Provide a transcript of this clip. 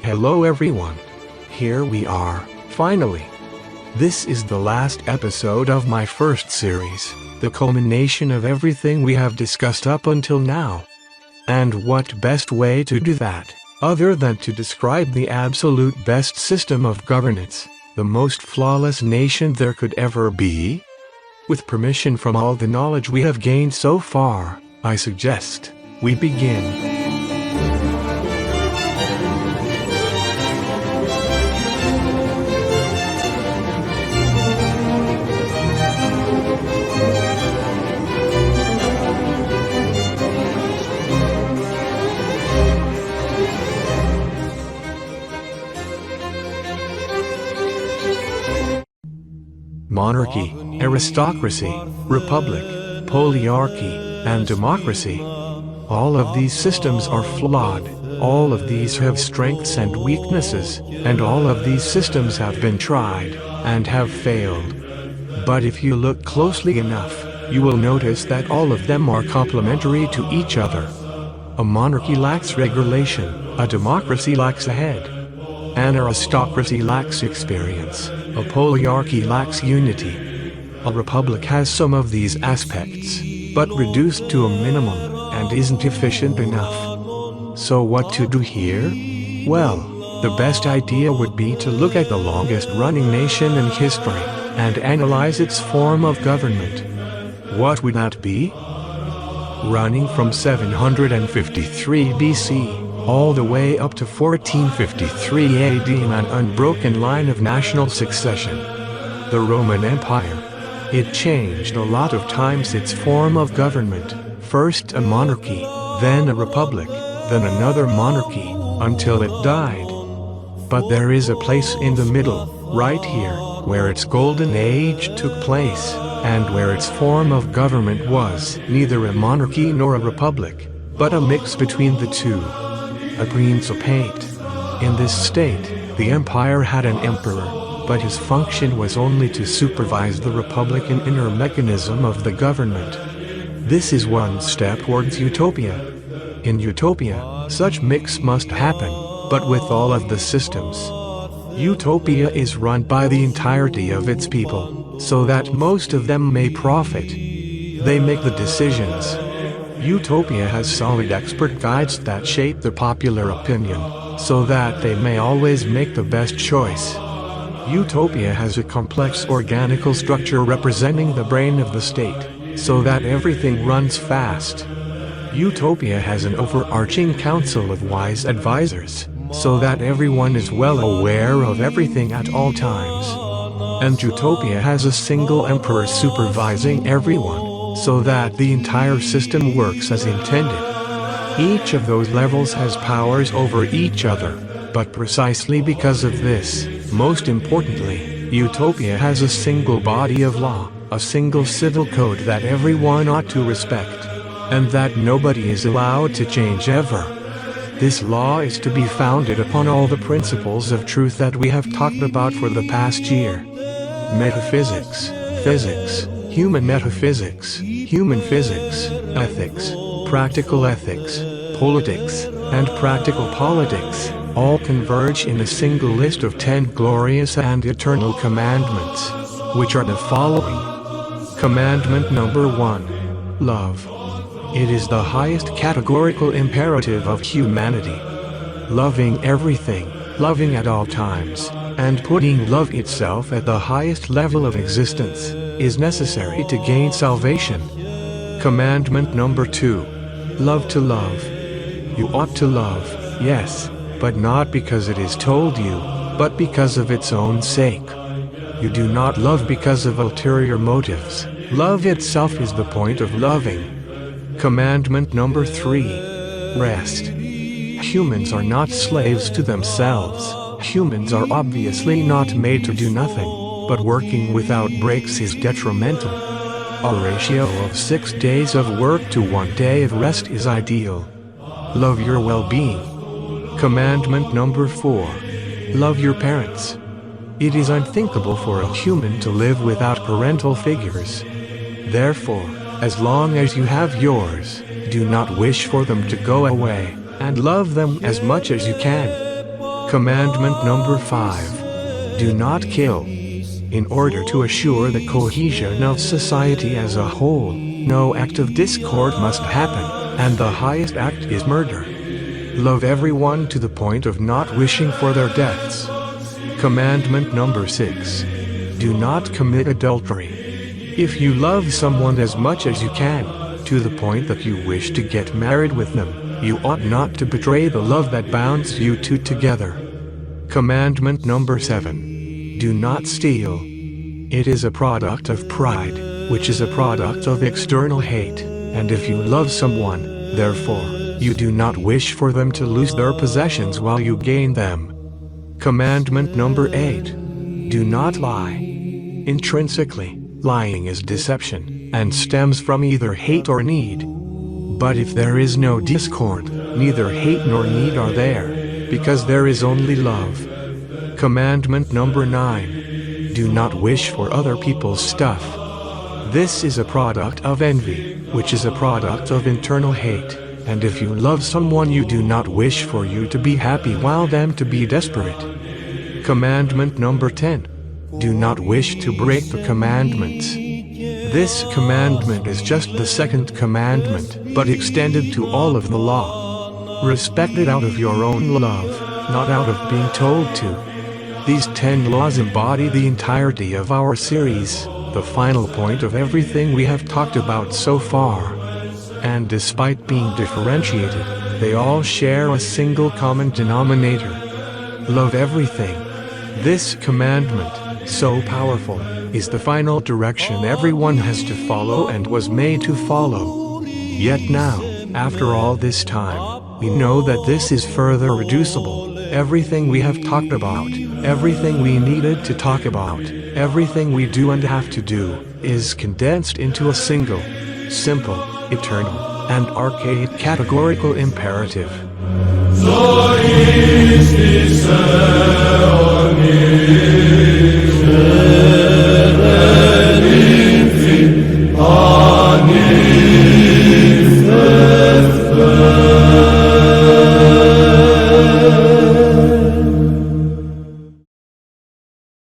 Hello everyone. Here we are, finally. This is the last episode of my first series, the culmination of everything we have discussed up until now. And what best way to do that, other than to describe the absolute best system of governance, the most flawless nation there could ever be? With permission from all the knowledge we have gained so far, I suggest we begin. Monarchy, aristocracy, republic, polyarchy, and democracy. All of these systems are flawed, all of these have strengths and weaknesses, and all of these systems have been tried, and have failed. But if you look closely enough, you will notice that all of them are complementary to each other. A monarchy lacks regulation, a democracy lacks a head. An aristocracy lacks experience, a polyarchy lacks unity. A republic has some of these aspects, but reduced to a minimum, and isn't efficient enough. So what to do here? Well, the best idea would be to look at the longest running nation in history, and analyze its form of government. What would that be? Running from 753 BC, all the way up to 1453 AD in an unbroken line of national succession. The Roman Empire. It changed a lot of times its form of government, first a monarchy, then a republic, then another monarchy, until it died. But there is a place in the middle, right here, where its golden age took place, and where its form of government was neither a monarchy nor a republic, but a mix between the two. A principate. In this state, the empire had an emperor, but his function was only to supervise the republican inner mechanism of the government. This is one step towards utopia. In utopia, such mix must happen, but with all of the systems. Utopia is run by the entirety of its people, so that most of them may profit. They make the decisions. Utopia has solid expert guides that shape the popular opinion, so that they may always make the best choice. Utopia has a complex organical structure representing the brain of the state, so that everything runs fast. Utopia has an overarching council of wise advisors, so that everyone is well aware of everything at all times. And Utopia has a single emperor supervising everyone, so that the entire system works as intended. Each of those levels has powers over each other, but precisely because of this, most importantly, Utopia has a single body of law, a single civil code that everyone ought to respect, and that nobody is allowed to change ever. This law is to be founded upon all the principles of truth that we have talked about for the past year. Metaphysics, physics, human metaphysics, human physics, ethics, practical ethics, politics, and practical politics, all converge in a single list of 10 glorious and eternal commandments, which are the following. Commandment number 1. Love. It is the highest categorical imperative of humanity. Loving everything, loving at all times, and putting love itself at the highest level of existence, is necessary to gain salvation. Commandment number 2. Love to love. You ought to love, yes, but not because it is told you, but because of its own sake. You do not love because of ulterior motives. Love itself is the point of loving. Commandment number 3. Rest. Humans are not slaves to themselves. Humans are obviously not made to do nothing, but working without breaks is detrimental. A ratio of 6 days of work to 1 day of rest is ideal. Love your well-being. Commandment number 4. Love your parents. It is unthinkable for a human to live without parental figures. Therefore, as long as you have yours, do not wish for them to go away, and love them as much as you can. Commandment number 5. Do not kill. In order to assure the cohesion of society as a whole, no act of discord must happen, and the highest act is murder. Love everyone to the point of not wishing for their deaths. Commandment number 6. Do not commit adultery. If you love someone as much as you can, to the point that you wish to get married with them, you ought not to betray the love that bounds you two together. Commandment number 7. Do not steal. It is a product of pride, which is a product of external hate, and if you love someone, therefore, you do not wish for them to lose their possessions while you gain them. Commandment number 8. Do not lie. Intrinsically, lying is deception, and stems from either hate or need. But if there is no discord, neither hate nor need are there, because there is only love. Commandment number 9. Do not wish for other people's stuff. This is a product of envy, which is a product of internal hate, and if you love someone you do not wish for you to be happy while them to be desperate. Commandment number 10. Do not wish to break the commandments. This commandment is just the second commandment, but extended to all of the law. Respect it out of your own love, not out of being told to. These 10 laws embody the entirety of our series, the final point of everything we have talked about so far. And despite being differentiated, they all share a single common denominator. Love everything. This commandment, so powerful, is the final direction everyone has to follow and was made to follow. Yet now, after all this time, we know that this is further reducible. Everything we have talked about, everything we needed to talk about, everything we do and have to do, is condensed into a single, simple, eternal, and archaic categorical imperative. So is this